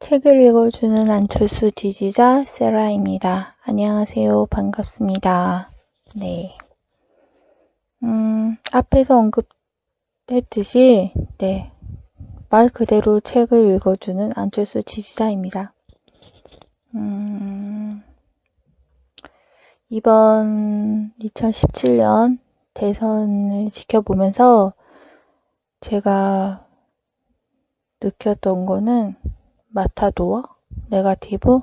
책을 읽어주는 안철수 지지자 세라입니다. 안녕하세요. 반갑습니다. 네. 앞에서 언급했듯이, 말 그대로 책을 읽어주는 안철수 지지자입니다. 이번 2017년 대선을 지켜보면서 제가 느꼈던 거는 마타도어, 네거티브,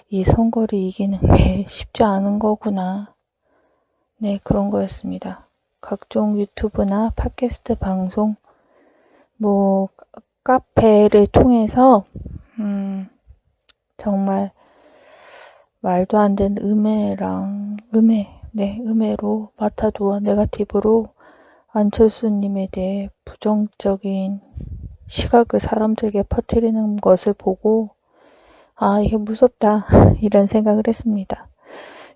이 선거를 이기는 게 쉽지 않은 거구나. 네, 그런 거였습니다. 각종 유튜브나 팟캐스트 방송, 카페를 통해서 정말 말도 안 되는 음해로 마타도어, 네거티브로 안철수님에 대해 부정적인 시각을 사람들에게 퍼뜨리는 것을 보고 이게 무섭다 이런 생각을 했습니다.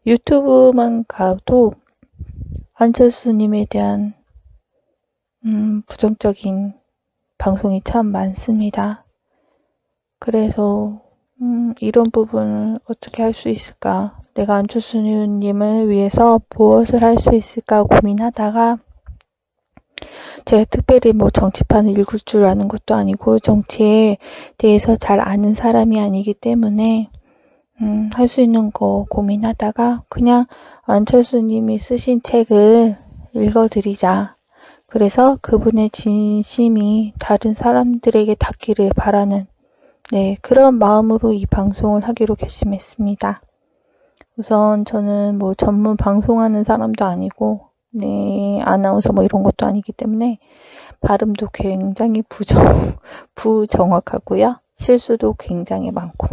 유튜브만 가도 안철수님에 대한 부정적인 방송이 참 많습니다. 그래서 이런 부분을 어떻게 할 수 있을까, 내가 안철수님을 위해서 무엇을 할 수 있을까 고민하다가, 제가 특별히 정치판을 읽을 줄 아는 것도 아니고 정치에 대해서 잘 아는 사람이 아니기 때문에 할 수 있는 거 고민하다가 그냥 안철수님이 쓰신 책을 읽어드리자. 그래서 그분의 진심이 다른 사람들에게 닿기를 바라는 그런 마음으로 이 방송을 하기로 결심했습니다. 우선 저는 전문 방송하는 사람도 아니고 아나운서 이런 것도 아니기 때문에 발음도 굉장히 부정확하고요. 실수도 굉장히 많고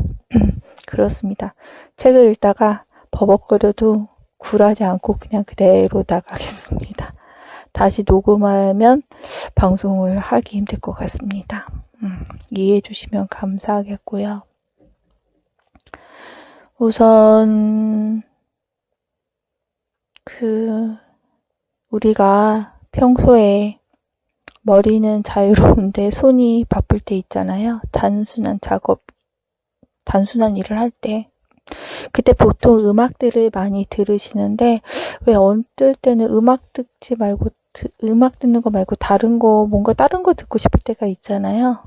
그렇습니다. 책을 읽다가 버벅거려도 굴하지 않고 그냥 그대로 나가겠습니다. 다시 녹음하면 방송을 하기 힘들 것 같습니다. 이해해 주시면 감사하겠고요. 우선 우리가 평소에 머리는 자유로운데 손이 바쁠 때 있잖아요. 단순한 일을 할 때. 그때 보통 음악들을 많이 들으시는데, 왜 어떨 때는 음악 듣는 거 말고 다른 거 듣고 싶을 때가 있잖아요.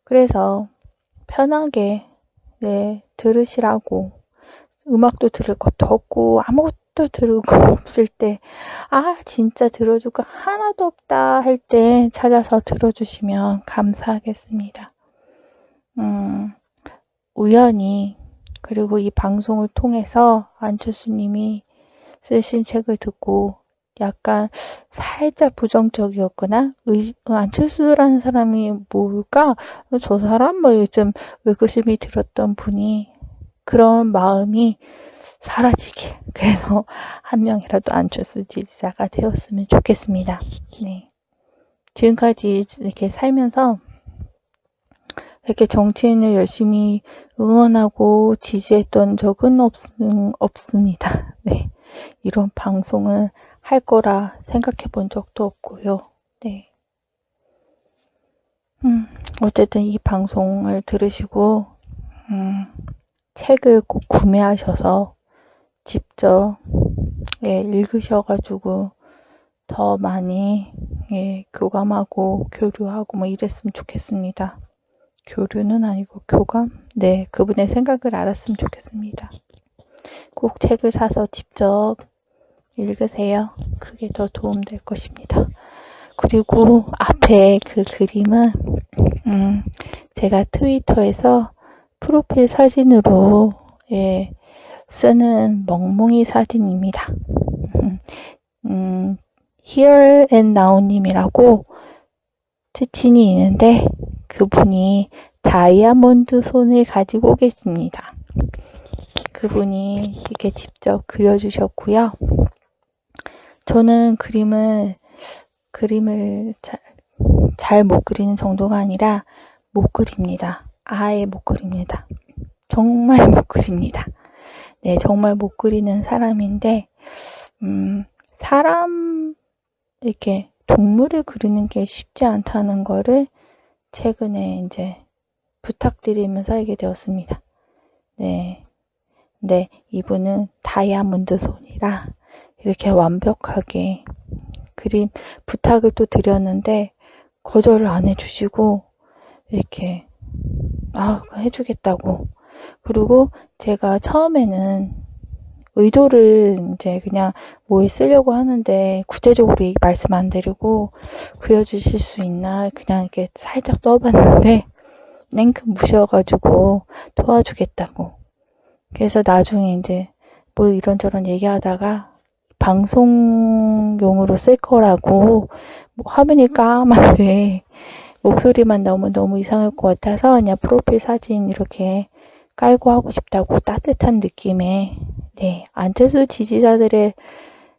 그래서 편하게 들으시라고. 음악도 들을 것도 없고 아무것도 들을 거 없을 때, 진짜 들어줄 거 하나도 없다 할 때 찾아서 들어주시면 감사하겠습니다. 우연히, 그리고 이 방송을 통해서 안철수님이 쓰신 책을 듣고 약간 살짝 부정적이었거나 안철수라는 사람이 뭘까? 저 사람? 좀 의구심이 들었던 분이 그런 마음이 사라지게, 그래서 한 명이라도 안철수 지지자가 되었으면 좋겠습니다. 지금까지 이렇게 살면서 이렇게 정치인을 열심히 응원하고 지지했던 적은 없습니다. 이런 방송을 할 거라 생각해 본 적도 없고요. 어쨌든 이 방송을 들으시고 책을 꼭 구매하셔서 직접 읽으셔가지고 더 많이 교감하고 교류하고 이랬으면 좋겠습니다. 교류는 아니고 교감? 그분의 생각을 알았으면 좋겠습니다. 꼭 책을 사서 직접 읽으세요. 그게 더 도움될 것입니다. 그리고 앞에 그 그림은 제가 트위터에서 프로필 사진으로 쓰는 멍멍이 사진입니다. Here and Now 님이라고 특친이 있는데 그분이 다이아몬드 손을 가지고 계십니다. 그분이 이렇게 직접 그려주셨고요. 저는 그림을 잘 못 그리는 정도가 아니라 못 그립니다. 아예 못 그립니다. 정말 못 그립니다. 정말 못 그리는 사람인데 이렇게 동물을 그리는 게 쉽지 않다는 거를 최근에 이제 부탁드리면서 알게 되었습니다. 네. 근데 이분은 다이아몬드 손이라 이렇게 완벽하게 그림 부탁을 또 드렸는데 거절을 안 해주시고 이렇게 해주겠다고. 그리고 제가 처음에는 의도를 이제 그냥 뭐에 쓰려고 하는데 구체적으로 말씀 안 드리고 그려주실 수 있나 그냥 이렇게 살짝 떠봤는데 냉큼 무셔가지고 도와주겠다고. 그래서 나중에 이제 뭐 이런저런 얘기하다가 방송용으로 쓸 거라고 뭐 화면이 까만데 목소리만 나오면 너무 이상할 것 같아서 그냥 프로필 사진 이렇게 깔고 하고 싶다고 따뜻한 느낌의 안철수 지지자들의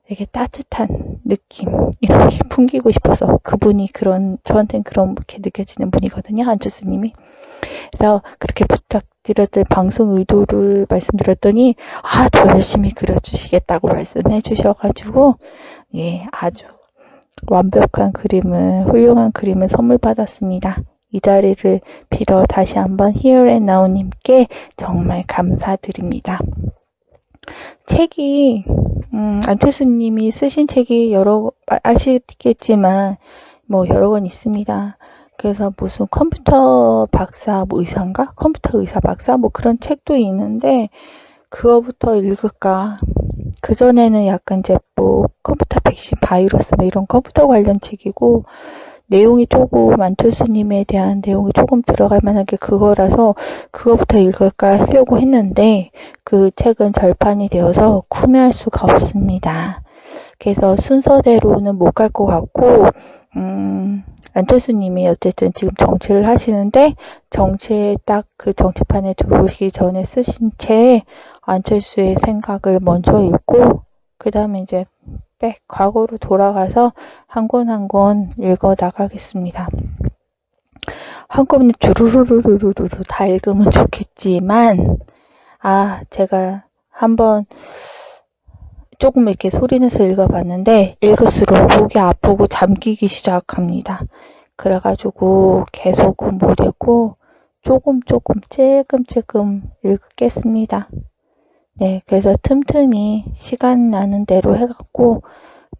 이렇게 따뜻한 느낌 이렇게 풍기고 싶어서 그분이 저한테는 그렇게 느껴지는 분이거든요. 안철수님이. 그래서 그렇게 부탁드렸던 방송 의도를 말씀드렸더니 더 열심히 그려주시겠다고 말씀해 주셔가지고 아주 완벽한 훌륭한 그림을 선물 받았습니다. 이 자리를 빌어 다시 한번 Here and Now님께 정말 감사드립니다. 책이 안철수님이 쓰신 책이 아시겠지만 뭐 여러 권 있습니다. 그래서 무슨 컴퓨터 박사 의사인가? 컴퓨터 의사 박사 그런 책도 있는데 그거부터 읽을까? 그전에는 약간 이제 컴퓨터 백신 바이러스 이런 컴퓨터 관련 책이고 내용이 조금 안철수님에 대한 내용이 조금 들어갈 만한 게 그거라서 그거부터 읽을까 하려고 했는데 그 책은 절판이 되어서 구매할 수가 없습니다. 그래서 순서대로는 못 갈 것 같고 안철수님이 어쨌든 지금 정치를 하시는데 정치에 딱 그 정치판에 들어오시기 전에 쓰신 책 안철수의 생각을 먼저 읽고 그 다음에 이제 과거로 돌아가서 한 권 한 권 읽어 나가겠습니다. 한꺼번에 주르르르르르 다 읽으면 좋겠지만 제가 한번 조금 이렇게 소리내서 읽어봤는데 읽을수록 목이 아프고 잠기기 시작합니다. 그래가지고 계속은 못 읽고 조금 찔끔찔끔 읽겠습니다. 그래서 틈틈이 시간 나는 대로 해갖고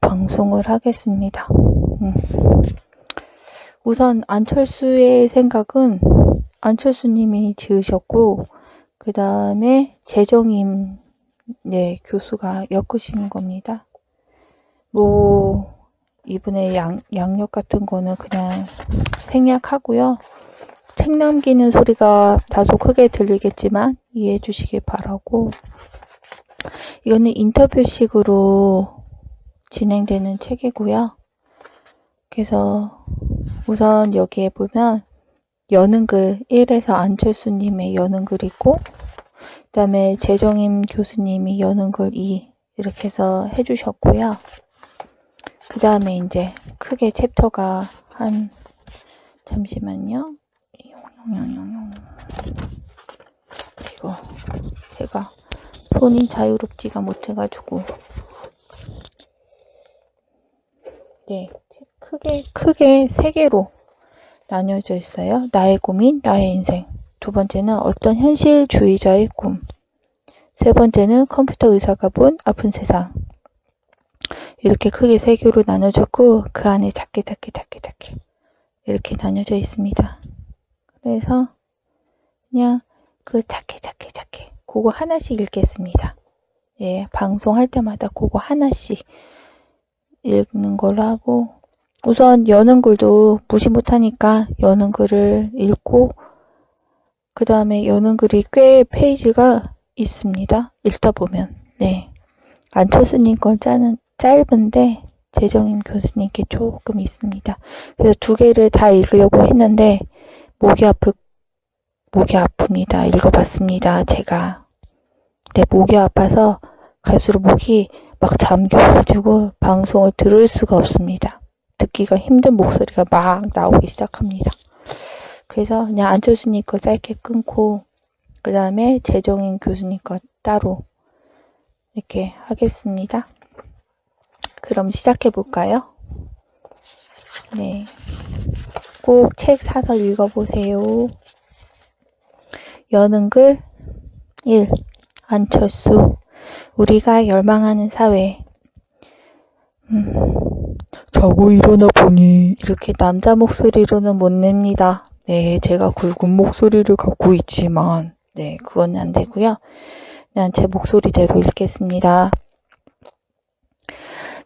방송을 하겠습니다. 우선 안철수의 생각은 안철수님이 지으셨고 그 다음에 재정임 교수가 엮으신 겁니다. 이분의 양력 같은 거는 그냥 생략하고요. 책 남기는 소리가 다소 크게 들리겠지만 이해해 주시길 바라고 이거는 인터뷰식으로 진행되는 책이고요. 그래서 우선 여기에 보면 여는 글 1에서 안철수님의 여는 글 있고 그 다음에 재정임 교수님이 여는 글 2 이렇게 해서 해주셨고요. 그 다음에 이제 크게 챕터가 잠시만요. 이거 제가 손이 자유롭지가 못해가지고 크게 3개로 나뉘어져 있어요. 나의 고민, 나의 인생. 두 번째는 어떤 현실주의자의 꿈. 세 번째는 컴퓨터 의사가 본 아픈 세상. 이렇게 크게 3개로 나눠졌고 그 안에 작게 이렇게 나뉘어져 있습니다. 그래서 그냥 그 작게 그거 하나씩 읽겠습니다. 방송할 때마다 그거 하나씩 읽는 걸로 하고 우선 여는 글도 무시 못하니까 여는 글을 읽고 그 다음에 여는 글이 꽤 페이지가 있습니다. 읽다 보면 안철수님 건 짧은데 재정임 교수님께 조금 있습니다. 그래서 2개를 다 읽으려고 했는데 목이 아픕니다. 읽어봤습니다. 제가 목이 아파서 갈수록 목이 막 잠겨가지고 방송을 들을 수가 없습니다. 듣기가 힘든 목소리가 막 나오기 시작합니다. 그래서 그냥 안철수님 거 짧게 끊고 그 다음에 재정임 교수님 거 따로 이렇게 하겠습니다. 그럼 시작해볼까요? 꼭 책 사서 읽어보세요. 여는 글 1. 안철수. 우리가 열망하는 사회. 자고 일어나 보니 이렇게 남자 목소리로는 못 냅니다. 네, 제가 굵은 목소리를 갖고 있지만 네, 그건 안 되고요. 그냥 제 목소리대로 읽겠습니다.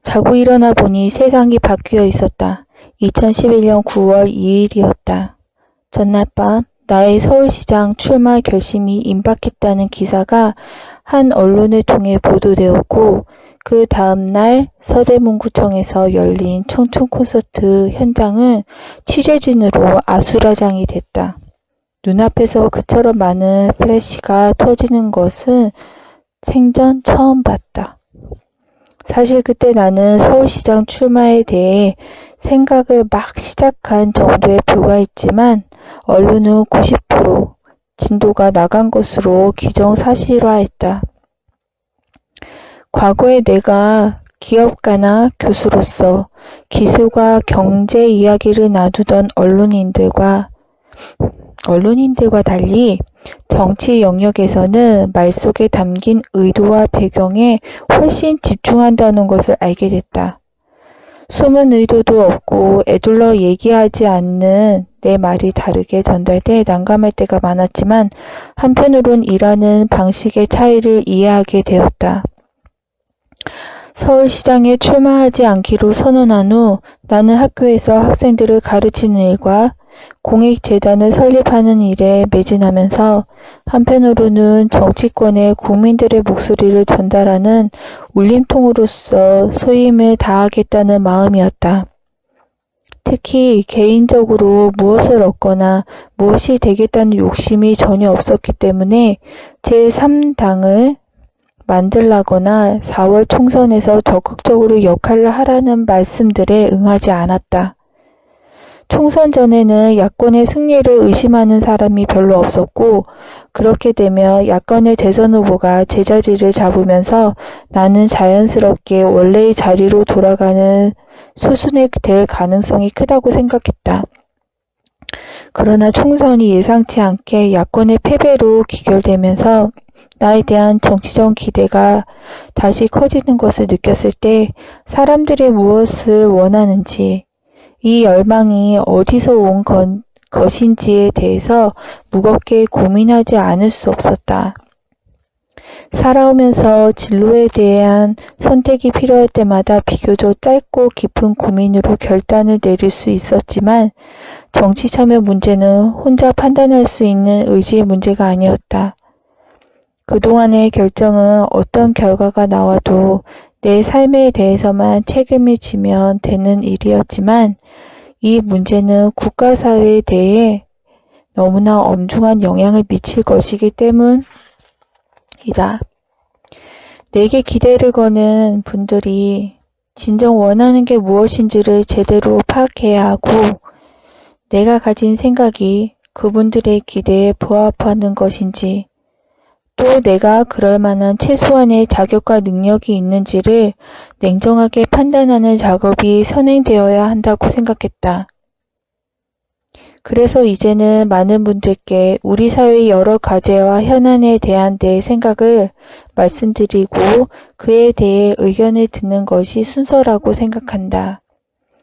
자고 일어나 보니 세상이 바뀌어 있었다. 2011년 9월 2일이었다. 전날 밤 나의 서울시장 출마 결심이 임박했다는 기사가 한 언론을 통해 보도되었고 그 다음날 서대문구청에서 열린 청춘 콘서트 현장은 취재진으로 아수라장이 됐다. 눈앞에서 그처럼 많은 플래시가 터지는 것은 생전 처음 봤다. 사실 그때 나는 서울시장 출마에 대해 생각을 막 시작한 정도에 불과했지만 언론은 90% 진도가 나간 것으로 기정사실화했다. 과거에 내가 기업가나 교수로서 기술과 경제 이야기를 나누던 언론인들과 달리 정치 영역에서는 말 속에 담긴 의도와 배경에 훨씬 집중한다는 것을 알게 됐다. 숨은 의도도 없고 애둘러 얘기하지 않는 내 말이 다르게 전달돼 난감할 때가 많았지만 한편으론 일하는 방식의 차이를 이해하게 되었다. 서울시장에 출마하지 않기로 선언한 후 나는 학교에서 학생들을 가르치는 일과 공익재단을 설립하는 일에 매진하면서 한편으로는 정치권에 국민들의 목소리를 전달하는 울림통으로서 소임을 다하겠다는 마음이었다. 특히 개인적으로 무엇을 얻거나 무엇이 되겠다는 욕심이 전혀 없었기 때문에 제3당을 만들라거나 4월 총선에서 적극적으로 역할을 하라는 말씀들에 응하지 않았다. 총선 전에는 야권의 승리를 의심하는 사람이 별로 없었고 그렇게 되면 야권의 대선 후보가 제자리를 잡으면서 나는 자연스럽게 원래의 자리로 돌아가는 수순에 될 가능성이 크다고 생각했다. 그러나 총선이 예상치 않게 야권의 패배로 기결되면서 나에 대한 정치적 기대가 다시 커지는 것을 느꼈을 때 사람들이 무엇을 원하는지, 이 열망이 어디서 온 것인지에 대해서 무겁게 고민하지 않을 수 없었다. 살아오면서 진로에 대한 선택이 필요할 때마다 비교적 짧고 깊은 고민으로 결단을 내릴 수 있었지만 정치 참여 문제는 혼자 판단할 수 있는 의지의 문제가 아니었다. 그동안의 결정은 어떤 결과가 나와도 내 삶에 대해서만 책임을 지면 되는 일이었지만 이 문제는 국가사회에 대해 너무나 엄중한 영향을 미칠 것이기 때문이다. 내게 기대를 거는 분들이 진정 원하는 게 무엇인지를 제대로 파악해야 하고 내가 가진 생각이 그분들의 기대에 부합하는 것인지 또 내가 그럴 만한 최소한의 자격과 능력이 있는지를 냉정하게 판단하는 작업이 선행되어야 한다고 생각했다. 그래서 이제는 많은 분들께 우리 사회의 여러 과제와 현안에 대한 내 생각을 말씀드리고 그에 대해 의견을 듣는 것이 순서라고 생각한다.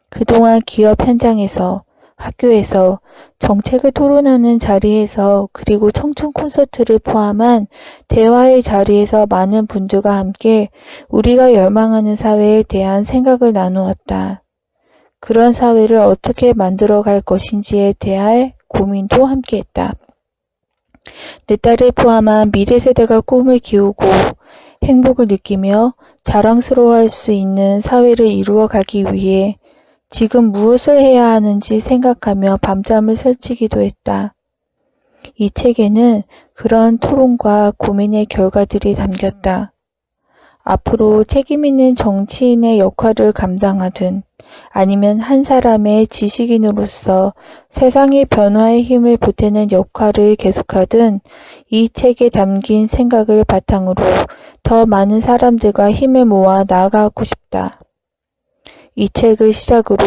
그동안 기업 현장에서 학교에서 정책을 토론하는 자리에서 그리고 청춘 콘서트를 포함한 대화의 자리에서 많은 분들과 함께 우리가 열망하는 사회에 대한 생각을 나누었다. 그런 사회를 어떻게 만들어갈 것인지에 대한 고민도 함께했다. 내 딸을 포함한 미래 세대가 꿈을 키우고 행복을 느끼며 자랑스러워할 수 있는 사회를 이루어가기 위해 지금 무엇을 해야 하는지 생각하며 밤잠을 설치기도 했다. 이 책에는 그런 토론과 고민의 결과들이 담겼다. 앞으로 책임있는 정치인의 역할을 감당하든 아니면 한 사람의 지식인으로서 세상의 변화에 힘을 보태는 역할을 계속하든 이 책에 담긴 생각을 바탕으로 더 많은 사람들과 힘을 모아 나아가고 싶다. 이 책을 시작으로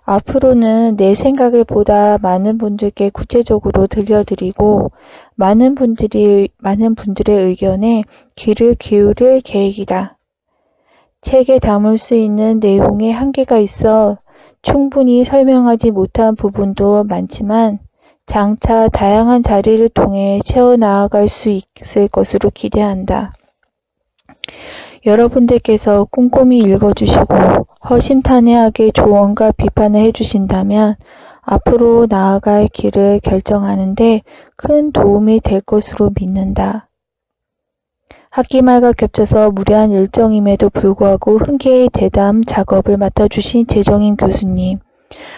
앞으로는 내 생각을 보다 많은 분들께 구체적으로 들려드리고 많은 분들의 의견에 귀를 기울일 계획이다. 책에 담을 수 있는 내용에 한계가 있어 충분히 설명하지 못한 부분도 많지만 장차 다양한 자리를 통해 채워나갈 수 있을 것으로 기대한다. 여러분들께서 꼼꼼히 읽어주시고 허심탄회하게 조언과 비판을 해주신다면 앞으로 나아갈 길을 결정하는데 큰 도움이 될 것으로 믿는다. 학기 말과 겹쳐서 무리한 일정임에도 불구하고 흔쾌히 대담 작업을 맡아주신 재정인 교수님,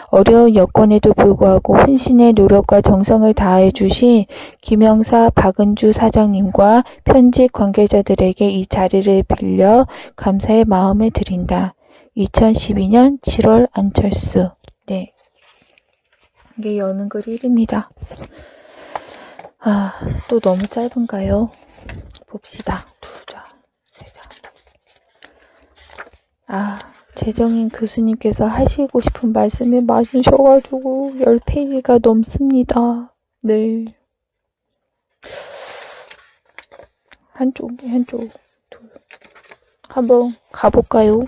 어려운 여건에도 불구하고 혼신의 노력과 정성을 다해 주신 김영사 박은주 사장님과 편집 관계자들에게 이 자리를 빌려 감사의 마음을 드린다. 2012년 7월 안철수. 네. 이게 여는 글 1입니다. 또 너무 짧은가요? 봅시다. 2장, 3장. 재정인 교수님께서 하시고 싶은 말씀이 많으셔가지고 10페이지가 넘습니다. 네. 한쪽. 한번 가볼까요?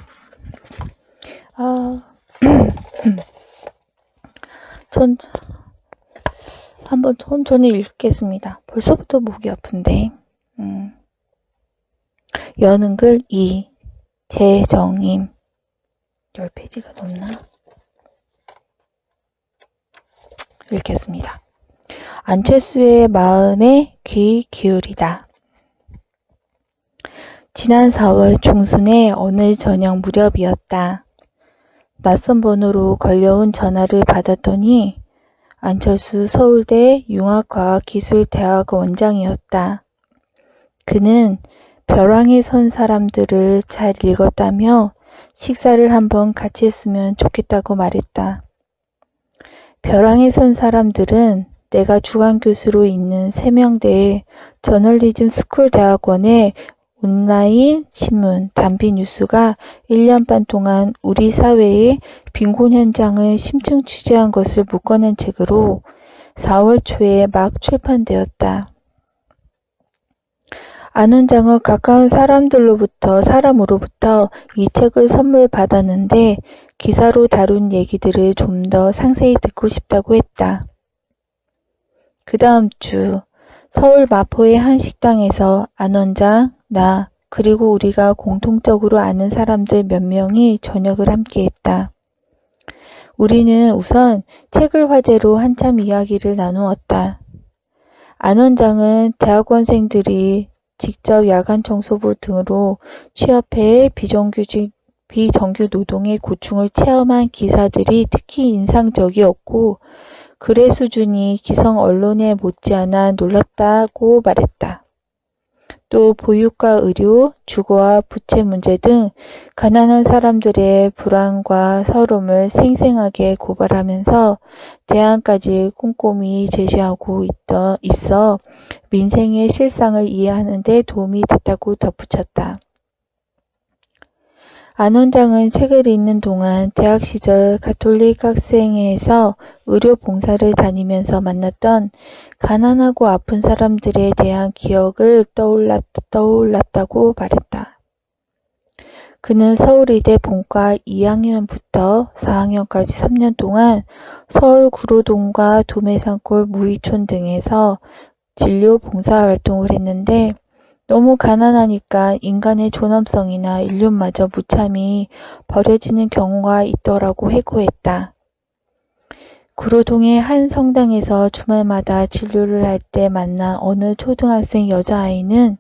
저는 읽겠습니다. 벌써부터 목이 아픈데. 여는 글 2. 재정임. 10페이지가 넘나? 읽겠습니다. 안철수의 마음에 귀 기울이다. 지난 4월 중순의 어느 저녁 무렵이었다. 낯선 번호로 걸려온 전화를 받았더니 안철수 서울대 융합과학기술대학 원장이었다. 그는 벼랑에 선 사람들을 잘 읽었다며 식사를 한번 같이 했으면 좋겠다고 말했다. 벼랑에 선 사람들은 내가 주간교수로 있는 세명대의 저널리즘 스쿨 대학원의 온라인 신문 단비 뉴스가 1년 반 동안 우리 사회의 빈곤 현장을 심층 취재한 것을 묶어낸 책으로 4월 초에 막 출판되었다. 안 원장은 가까운 사람으로부터 이 책을 선물 받았는데 기사로 다룬 얘기들을 좀 더 상세히 듣고 싶다고 했다. 그 다음 주 서울 마포의 한 식당에서 안 원장, 나, 그리고 우리가 공통적으로 아는 사람들 몇 명이 저녁을 함께 했다. 우리는 우선 책을 화제로 한참 이야기를 나누었다. 안 원장은 대학원생들이 직접 야간 청소부 등으로 취업해 비정규 노동의 고충을 체험한 기사들이 특히 인상적이었고 글의 수준이 기성 언론에 못지않아 놀랐다고 말했다. 또 보육과 의료, 주거와 부채 문제 등 가난한 사람들의 불안과 서러움을 생생하게 고발하면서 대안까지 꼼꼼히 제시하고 있어 민생의 실상을 이해하는 데 도움이 됐다고 덧붙였다. 안 원장은 책을 읽는 동안 대학 시절 가톨릭 학생회에서 의료 봉사를 다니면서 만났던 가난하고 아픈 사람들에 대한 기억을 떠올랐다고 말했다. 그는 서울의대 본과 2학년부터 4학년까지 3년 동안 서울 구로동과 도매산골 무의촌 등에서 진료 봉사 활동을 했는데 너무 가난하니까 인간의 존엄성이나 인륜마저 무참히 버려지는 경우가 있더라고 해고했다. 구로동의 한 성당에서 주말마다 진료를 할 때 만난 어느 초등학생 여자아이는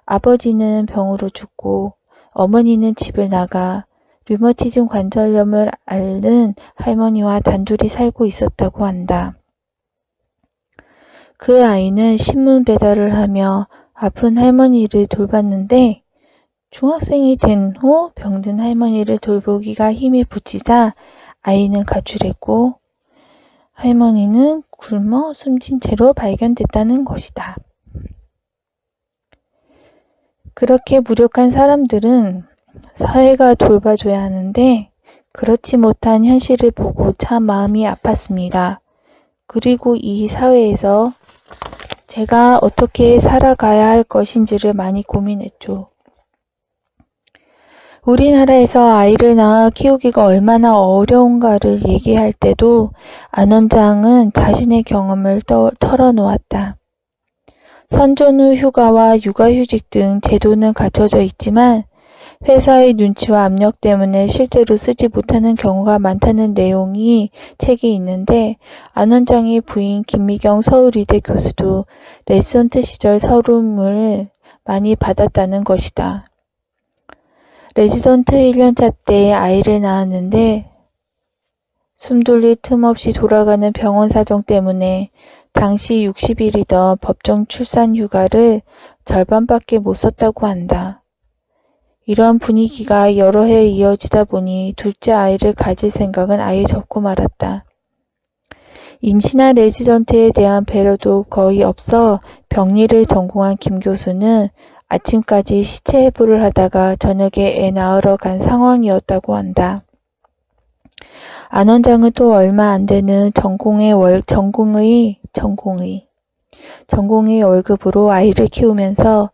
아버지는 병으로 죽고 어머니는 집을 나가 류머티즘 관절염을 앓는 할머니와 단둘이 살고 있었다고 한다. 그 아이는 신문 배달을 하며 아픈 할머니를 돌봤는데 중학생이 된 후 병든 할머니를 돌보기가 힘이 붙이자 아이는 가출했고 할머니는 굶어 숨진 채로 발견됐다는 것이다. 그렇게 무력한 사람들은 사회가 돌봐줘야 하는데 그렇지 못한 현실을 보고 참 마음이 아팠습니다. 그리고 이 사회에서 제가 어떻게 살아가야 할 것인지를 많이 고민했죠. 우리나라에서 아이를 낳아 키우기가 얼마나 어려운가를 얘기할 때도 안 원장은 자신의 경험을 털어놓았다. 선전 후 휴가와 육아휴직 등 제도는 갖춰져 있지만 회사의 눈치와 압력 때문에 실제로 쓰지 못하는 경우가 많다는 내용이 책에 있는데 안 원장의 부인 김미경 서울의대 교수도 레지던트 시절 서름을 많이 받았다는 것이다. 레지던트 1년차 때 아이를 낳았는데 숨돌릴 틈 없이 돌아가는 병원 사정 때문에 당시 60일이던 법정 출산 휴가를 절반밖에 못 썼다고 한다. 이런 분위기가 여러 해 이어지다 보니 둘째 아이를 가질 생각은 아예 접고 말았다. 임신한 레지던트에 대한 배려도 거의 없어 병리를 전공한 김 교수는 아침까지 시체 해부를 하다가 저녁에 애 낳으러 간 상황이었다고 한다. 안 원장은 또 얼마 안 되는 전공의 월급으로 아이를 키우면서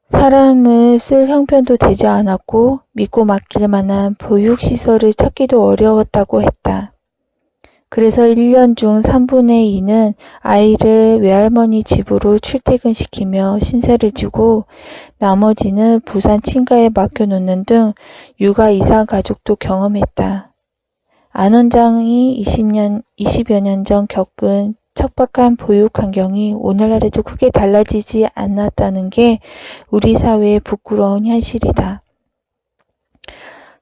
사람을 쓸 형편도 되지 않았고 믿고 맡길 만한 보육시설을 찾기도 어려웠다고 했다. 그래서 1년 중 3분의 2는 아이를 외할머니 집으로 출퇴근시키며 신세를 지고 나머지는 부산 친가에 맡겨놓는 등 육아 이상 가족도 경험했다. 안 원장이 20여 년 전 겪은 척박한 보육 환경이 오늘날에도 크게 달라지지 않았다는 게 우리 사회의 부끄러운 현실이다.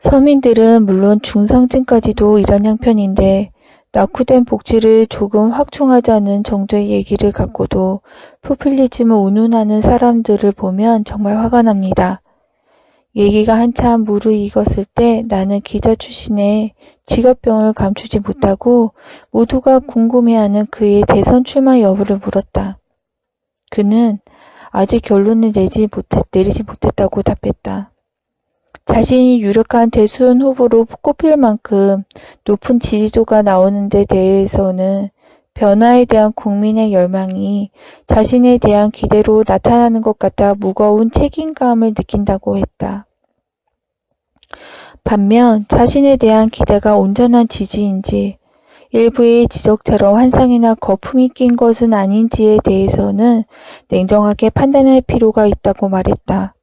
서민들은 물론 중상층까지도 이런 형편인데 낙후된 복지를 조금 확충하자는 정도의 얘기를 갖고도 포퓰리즘을 운운하는 사람들을 보면 정말 화가 납니다. 얘기가 한참 무르익었을 때 나는 기자 출신의 직업병을 감추지 못하고 모두가 궁금해하는 그의 대선 출마 여부를 물었다. 그는 아직 결론을 내리지 못했다고 답했다. 자신이 유력한 대선 후보로 꼽힐 만큼 높은 지지도가 나오는 데 대해서는 변화에 대한 국민의 열망이 자신에 대한 기대로 나타나는 것 같아 무거운 책임감을 느낀다고 했다. 반면 자신에 대한 기대가 온전한 지지인지 일부의 지적처럼 환상이나 거품이 낀 것은 아닌지에 대해서는 냉정하게 판단할 필요가 있다고 말했다.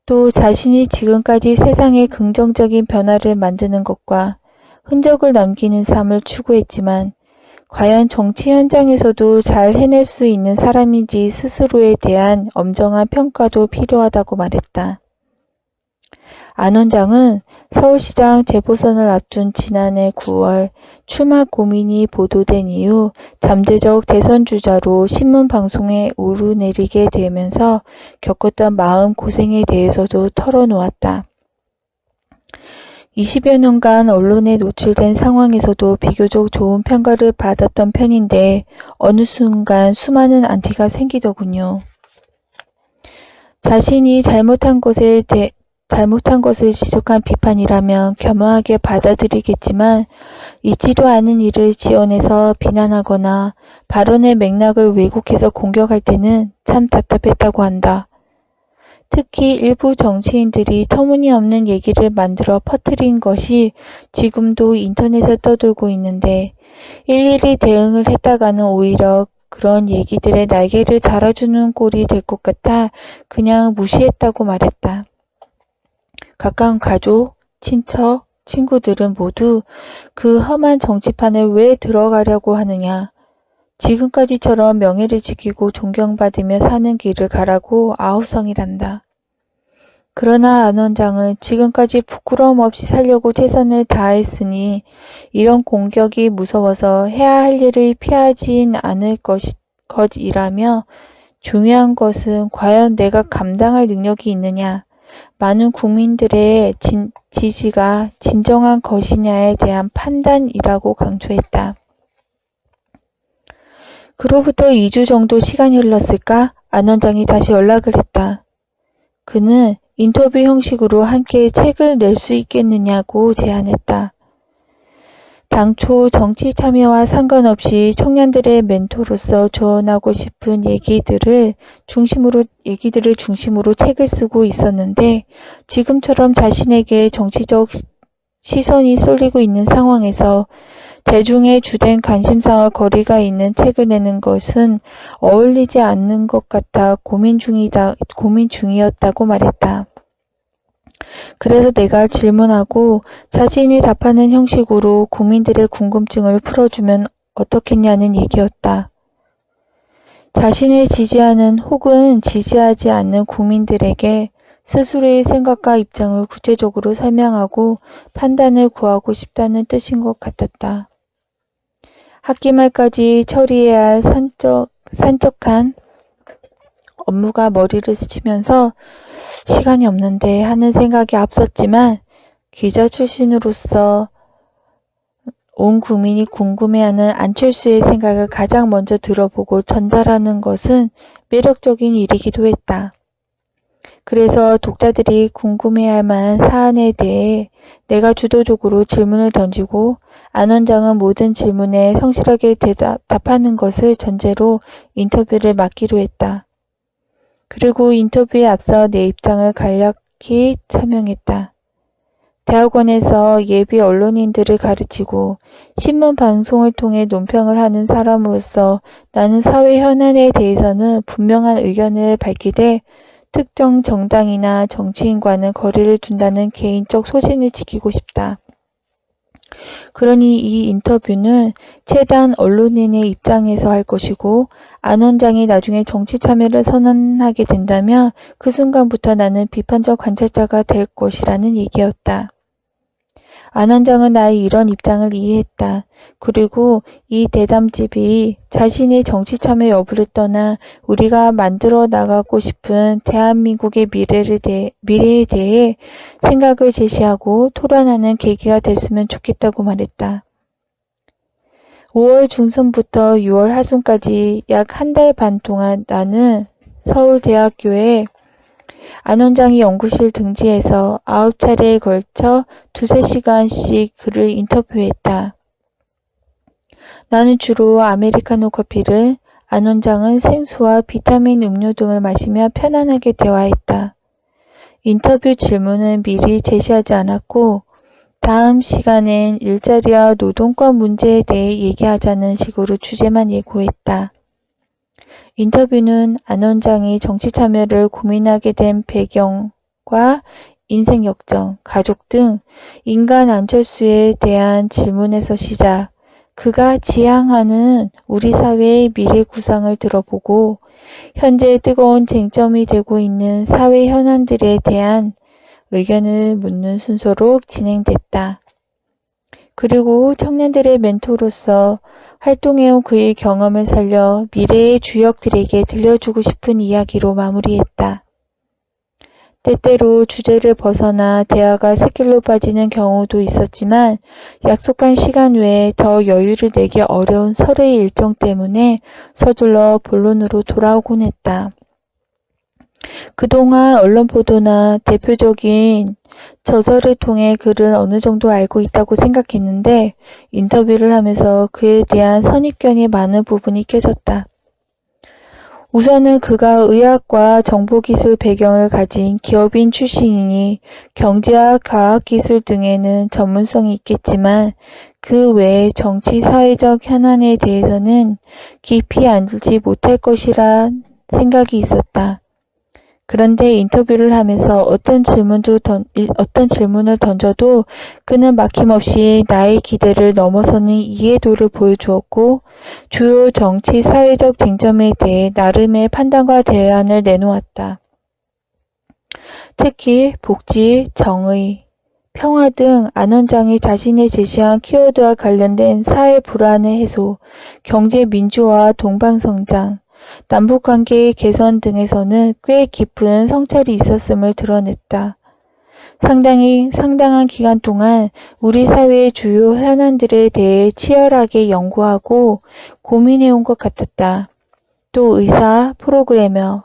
또 자신이 지금까지 세상에 긍정적인 변화를 만드는 것과 흔적을 남기는 삶을 추구했지만 과연 정치 현장에서도 잘 해낼 수 있는 사람인지 스스로에 대한 엄정한 평가도 필요하다고 말했다. 안 원장은 서울시장 재보선을 앞둔 지난해 9월 출마 고민이 보도된 이후 잠재적 대선주자로 신문방송에 오르내리게 되면서 겪었던 마음고생에 대해서도 털어놓았다. 20여 년간 언론에 노출된 상황에서도 비교적 좋은 평가를 받았던 편인데 어느 순간 수많은 안티가 생기더군요. 자신이 잘못한 것을 지적한 비판이라면 겸허하게 받아들이겠지만 있지도 않은 일을 지어내서 비난하거나 발언의 맥락을 왜곡해서 공격할 때는 참 답답했다고 한다. 특히 일부 정치인들이 터무니없는 얘기를 만들어 퍼뜨린 것이 지금도 인터넷에 떠돌고 있는데 일일이 대응을 했다가는 오히려 그런 얘기들의 날개를 달아주는 꼴이 될 것 같아 그냥 무시했다고 말했다. 가까운 가족, 친척, 친구들은 모두 그 험한 정치판에 왜 들어가려고 하느냐. 지금까지처럼 명예를 지키고 존경받으며 사는 길을 가라고 아우성이란다. 그러나 안 원장은 지금까지 부끄러움 없이 살려고 최선을 다했으니 이런 공격이 무서워서 해야 할 일을 피하진 않을 것이라며 중요한 것은 과연 내가 감당할 능력이 있느냐. 많은 국민들의 지지가 진정한 것이냐에 대한 판단이라고 강조했다. 그로부터 2주 정도 시간이 흘렀을까? 안 원장이 다시 연락을 했다. 그는 인터뷰 형식으로 함께 책을 낼 수 있겠느냐고 제안했다. 당초 정치 참여와 상관없이 청년들의 멘토로서 조언하고 싶은 얘기들을 중심으로 책을 쓰고 있었는데 지금처럼 자신에게 정치적 시선이 쏠리고 있는 상황에서 대중의 주된 관심사와 거리가 있는 책을 내는 것은 어울리지 않는 것 같아 고민 중이었다고 말했다. 그래서 내가 질문하고 자신이 답하는 형식으로 국민들의 궁금증을 풀어주면 어떻겠냐는 얘기였다. 자신을 지지하는 혹은 지지하지 않는 국민들에게 스스로의 생각과 입장을 구체적으로 설명하고 판단을 구하고 싶다는 뜻인 것 같았다. 학기 말까지 처리해야 할 산적한 업무가 머리를 스치면서 시간이 없는데 하는 생각이 앞섰지만 기자 출신으로서 온 국민이 궁금해하는 안철수의 생각을 가장 먼저 들어보고 전달하는 것은 매력적인 일이기도 했다. 그래서 독자들이 궁금해할 만한 사안에 대해 내가 주도적으로 질문을 던지고 안 원장은 모든 질문에 성실하게 답하는 것을 전제로 인터뷰를 맡기로 했다. 그리고 인터뷰에 앞서 내 입장을 간략히 설명했다. 대학원에서 예비 언론인들을 가르치고 신문 방송을 통해 논평을 하는 사람으로서 나는 사회 현안에 대해서는 분명한 의견을 밝히되 특정 정당이나 정치인과는 거리를 둔다는 개인적 소신을 지키고 싶다. 그러니 이 인터뷰는 최대한 언론인의 입장에서 할 것이고 안 원장이 나중에 정치 참여를 선언하게 된다면 그 순간부터 나는 비판적 관찰자가 될 것이라는 얘기였다. 안 원장은 나의 이런 입장을 이해했다. 그리고 이 대담집이 자신의 정치 참여 여부를 떠나 우리가 만들어 나가고 싶은 대한민국의 미래에 대해 생각을 제시하고 토론하는 계기가 됐으면 좋겠다고 말했다. 5월 중순부터 6월 하순까지 약 한 달 반 동안 나는 서울대학교에 안 원장이 연구실 등지에서 9차례에 걸쳐 2~3시간씩 그를 인터뷰했다. 나는 주로 아메리카노 커피를, 안 원장은 생수와 비타민 음료 등을 마시며 편안하게 대화했다. 인터뷰 질문은 미리 제시하지 않았고 다음 시간엔 일자리와 노동권 문제에 대해 얘기하자는 식으로 주제만 예고했다. 인터뷰는 안 원장이 정치 참여를 고민하게 된 배경과 인생 역정, 가족 등 인간 안철수에 대한 질문에서 시작, 그가 지향하는 우리 사회의 미래 구상을 들어보고 현재 뜨거운 쟁점이 되고 있는 사회 현안들에 대한 의견을 묻는 순서로 진행됐다. 그리고 청년들의 멘토로서 활동해온 그의 경험을 살려 미래의 주역들에게 들려주고 싶은 이야기로 마무리했다. 때때로 주제를 벗어나 대화가 샛길로 빠지는 경우도 있었지만 약속한 시간 외에 더 여유를 내기 어려운 설의 일정 때문에 서둘러 본론으로 돌아오곤 했다. 그동안 언론 보도나 대표적인 저서를 통해 그를 어느 정도 알고 있다고 생각했는데 인터뷰를 하면서 그에 대한 선입견이 많은 부분이 깨졌다. 우선은 그가 의학과 정보기술 배경을 가진 기업인 출신이니 경제와 과학기술 등에는 전문성이 있겠지만 그 외의 정치 사회적 현안에 대해서는 깊이 알지 못할 것이라 생각이 있었다. 그런데 인터뷰를 하면서 어떤 질문을 던져도 그는 막힘없이 나의 기대를 넘어서는 이해도를 보여주었고 주요 정치 사회적 쟁점에 대해 나름의 판단과 대안을 내놓았다. 특히 복지, 정의, 평화 등 안 원장이 자신이 제시한 키워드와 관련된 사회 불안의 해소, 경제 민주화, 동방성장, 남북관계의 개선 등에서는 꽤 깊은 성찰이 있었음을 드러냈다. 상당한 기간 동안 우리 사회의 주요 현안들에 대해 치열하게 연구하고 고민해온 것 같았다. 또 의사, 프로그래머,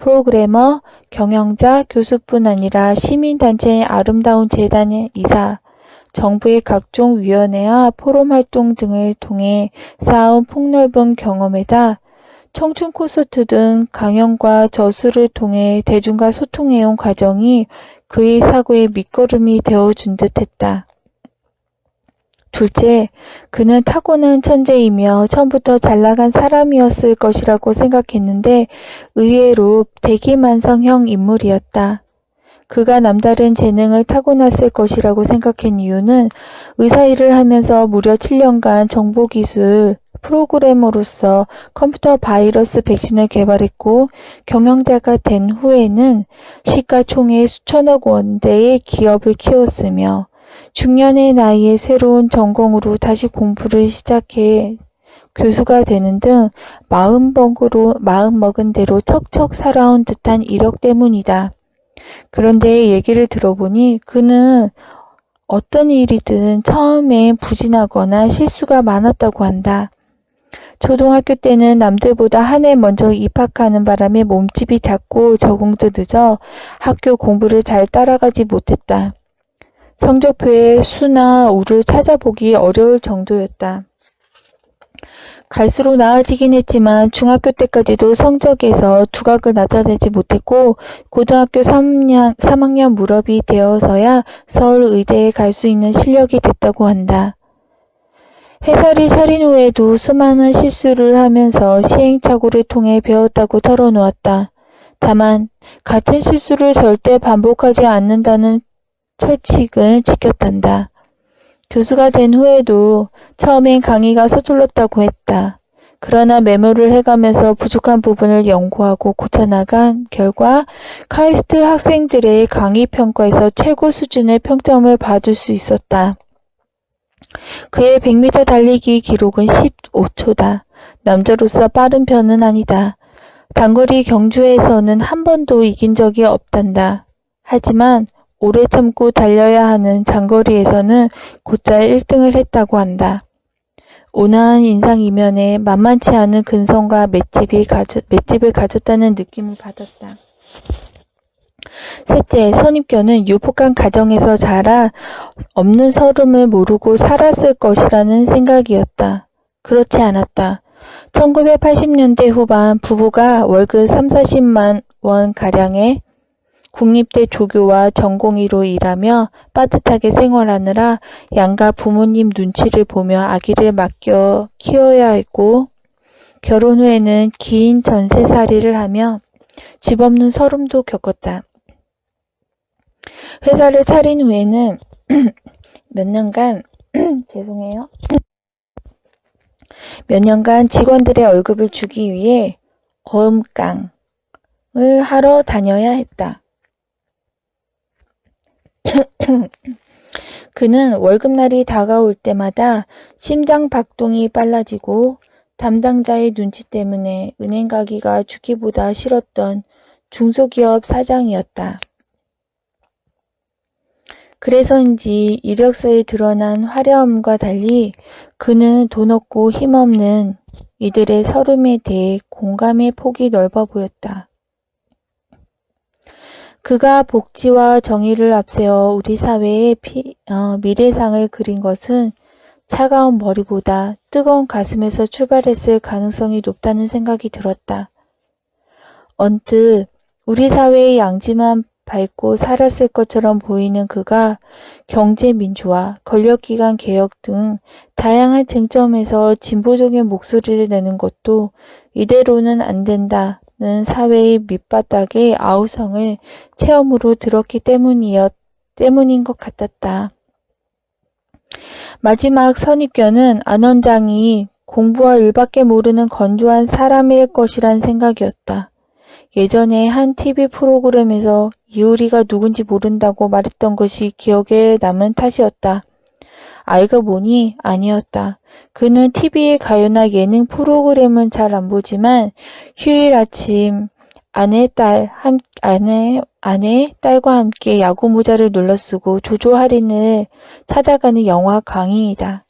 프로그래머, 경영자, 교수뿐 아니라 시민단체의 아름다운 재단의 이사, 정부의 각종 위원회와 포럼 활동 등을 통해 쌓아온 폭넓은 경험에다 청춘 콘서트 등 강연과 저술을 통해 대중과 소통해온 과정이 그의 사고의 밑거름이 되어준 듯했다. 둘째, 그는 타고난 천재이며 처음부터 잘나간 사람이었을 것이라고 생각했는데 의외로 대기만성형 인물이었다. 그가 남다른 재능을 타고났을 것이라고 생각한 이유는 의사일을 하면서 무려 7년간 정보기술 프로그래머로서 컴퓨터 바이러스 백신을 개발했고 경영자가 된 후에는 시가총액 수천억 원대의 기업을 키웠으며 중년의 나이에 새로운 전공으로 다시 공부를 시작해 교수가 되는 등 마음먹은 대로 척척 살아온 듯한 이력 때문이다. 그런데 얘기를 들어보니 그는 어떤 일이든 처음엔 부진하거나 실수가 많았다고 한다. 초등학교 때는 남들보다 한 해 먼저 입학하는 바람에 몸집이 작고 적응도 늦어 학교 공부를 잘 따라가지 못했다. 성적표에 수나 우를 찾아보기 어려울 정도였다. 갈수록 나아지긴 했지만 중학교 때까지도 성적에서 두각을 나타내지 못했고 고등학교 3학년 무렵이 되어서야 서울 의대에 갈 수 있는 실력이 됐다고 한다. 회사를 차린 후에도 수많은 실수를 하면서 시행착오를 통해 배웠다고 털어놓았다. 다만 같은 실수를 절대 반복하지 않는다는 철칙을 지켰단다. 교수가 된 후에도 처음엔 강의가 서툴렀다고 했다. 그러나 메모를 해가면서 부족한 부분을 연구하고 고쳐나간 결과 카이스트 학생들의 강의 평가에서 최고 수준의 평점을 받을 수 있었다. 그의 100m 달리기 기록은 15초다. 남자로서 빠른 편은 아니다. 단거리 경주에서는 한 번도 이긴 적이 없단다. 하지만 오래 참고 달려야 하는 장거리에서는 곧잘 1등을 했다고 한다. 온화한 인상 이면에 만만치 않은 근성과 맷집을 가졌다는 느낌을 받았다. 셋째, 선입견은 유복한 가정에서 자라 없는 서름을 모르고 살았을 것이라는 생각이었다. 그렇지 않았다. 1980년대 후반 부부가 월급 30-40만 원가량의 국립대 조교와 전공의로 일하며 빠듯하게 생활하느라 양가 부모님 눈치를 보며 아기를 맡겨 키워야 했고 결혼 후에는 긴 전세살이를 하며 집 없는 서름도 겪었다. 회사를 차린 후에는 몇 년간 직원들의 월급을 주기 위해 어음깡을 하러 다녀야 했다. 그는 월급날이 다가올 때마다 심장 박동이 빨라지고 담당자의 눈치 때문에 은행 가기가 죽기보다 싫었던 중소기업 사장이었다. 그래서인지 이력서에 드러난 화려함과 달리 그는 돈 없고 힘없는 이들의 서름에 대해 공감의 폭이 넓어 보였다. 그가 복지와 정의를 앞세워 우리 사회의 미래상을 그린 것은 차가운 머리보다 뜨거운 가슴에서 출발했을 가능성이 높다는 생각이 들었다. 언뜻 우리 사회의 양지만 밟고 살았을 것처럼 보이는 그가 경제민주화, 권력기관 개혁 등 다양한 쟁점에서 진보적인 목소리를 내는 것도 이대로는 안 된다는 사회의 밑바닥의 아우성을 체험으로 들었기 때문인 것 같았다. 마지막 선입견은 안 원장이 공부와 일밖에 모르는 건조한 사람일 것이란 생각이었다. 예전에 한 TV 프로그램에서 이효리가 누군지 모른다고 말했던 것이 기억에 남은 탓이었다. 알고 보니 아니었다. 그는 TV의 가요나 예능 프로그램은 잘 안 보지만 휴일 아침 아내, 딸과 함께 야구 모자를 눌러쓰고 조조 할인을 찾아가는 영화 강의이다.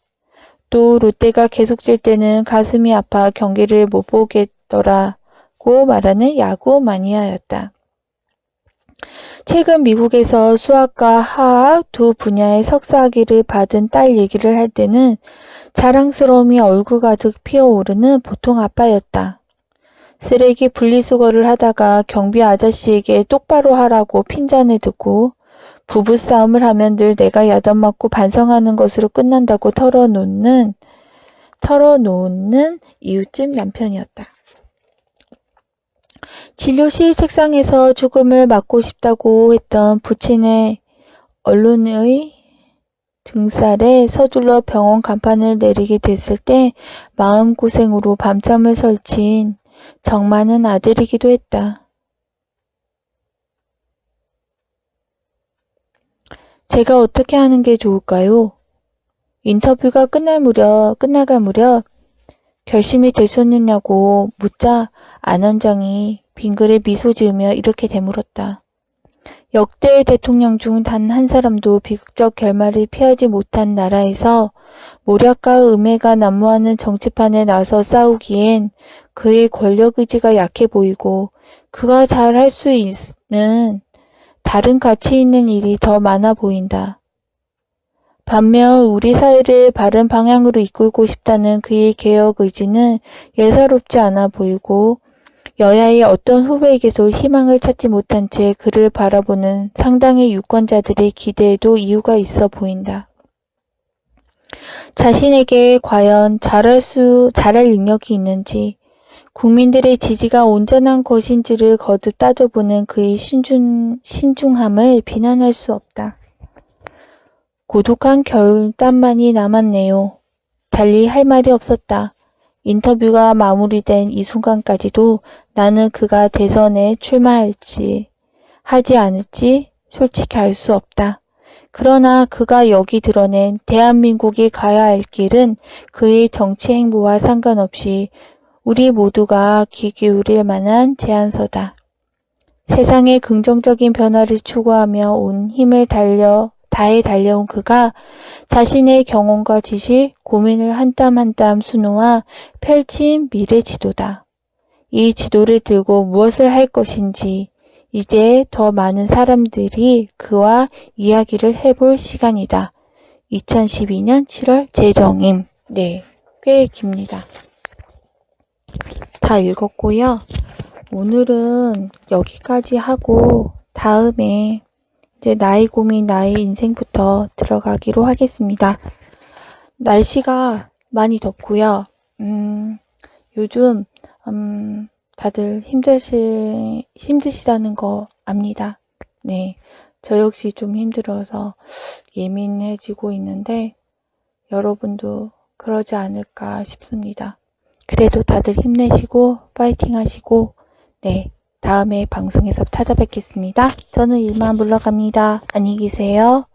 또 롯데가 계속 질 때는 가슴이 아파 경기를 못 보겠더라 고 말하는 야구 마니아였다. 최근 미국에서 수학과 화학 두 분야의 석사학위를 받은 딸 얘기를 할 때는 자랑스러움이 얼굴 가득 피어오르는 보통 아빠였다. 쓰레기 분리수거를 하다가 경비 아저씨에게 똑바로 하라고 핀잔을 듣고 부부싸움을 하면 늘 내가 야단맞고 반성하는 것으로 끝난다고 털어놓는 이웃집 남편이었다. 진료실 책상에서 죽음을 맞고 싶다고 했던 부친의 언론의 등살에 서둘러 병원 간판을 내리게 됐을 때 마음고생으로 밤잠을 설친 정 많은 아들이기도 했다. 제가 어떻게 하는 게 좋을까요? 인터뷰가 끝나갈 무렵 결심이 됐었느냐고 묻자 안 원장이 빙그레 미소 지으며 이렇게 되물었다. 역대 대통령 중 단 한 사람도 비극적 결말을 피하지 못한 나라에서 모략과 음해가 난무하는 정치판에 나서 싸우기엔 그의 권력 의지가 약해 보이고 그가 잘 할 수 있는 다른 가치 있는 일이 더 많아 보인다. 반면 우리 사회를 바른 방향으로 이끌고 싶다는 그의 개혁 의지는 예사롭지 않아 보이고 여야의 어떤 후보에게서 희망을 찾지 못한 채 그를 바라보는 상당의 유권자들의 기대에도 이유가 있어 보인다. 자신에게 과연 잘할 능력이 있는지, 국민들의 지지가 온전한 것인지를 거듭 따져보는 그의 신중함을 비난할 수 없다. 고독한 결단만이 남았네요. 달리 할 말이 없었다. 인터뷰가 마무리된 이 순간까지도 나는 그가 대선에 출마할지 하지 않을지 솔직히 알 수 없다. 그러나 그가 여기 드러낸 대한민국이 가야 할 길은 그의 정치 행보와 상관없이 우리 모두가 귀 기울일 만한 제안서다. 세상의 긍정적인 변화를 추구하며 온 힘을 다해 달려온 그가 자신의 경험과 지식, 고민을 한 땀 한 땀 수놓아 펼친 미래 지도다. 이 지도를 들고 무엇을 할 것인지 이제 더 많은 사람들이 그와 이야기를 해볼 시간이다. 2012년 7월 재정임. 네, 꽤 깁니다. 다 읽었고요. 오늘은 여기까지 하고 다음에 이제 나의 고민, 나의 인생부터 들어가기로 하겠습니다. 날씨가 많이 덥고요. 요즘 다들 힘드시다는 거 압니다. 네, 저 역시 좀 힘들어서 예민해지고 있는데 여러분도 그러지 않을까 싶습니다. 그래도 다들 힘내시고 파이팅 하시고 네, 다음에 방송에서 찾아뵙겠습니다. 저는 이만 물러갑니다. 안녕히 계세요.